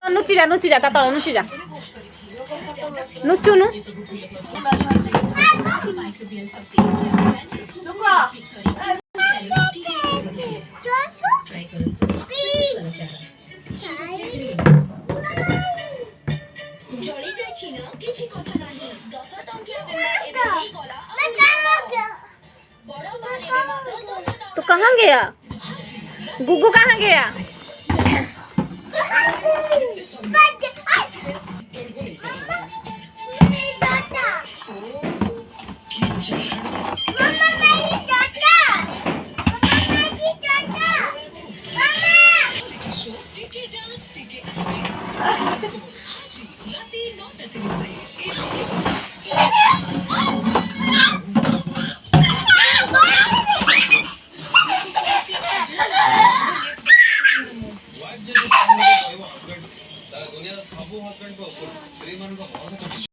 नुची जा ता तळ नुची जा नुचू नु तो कहाँ गया गुग्गू कहाँ गया दुनिया सब हस्बैंड को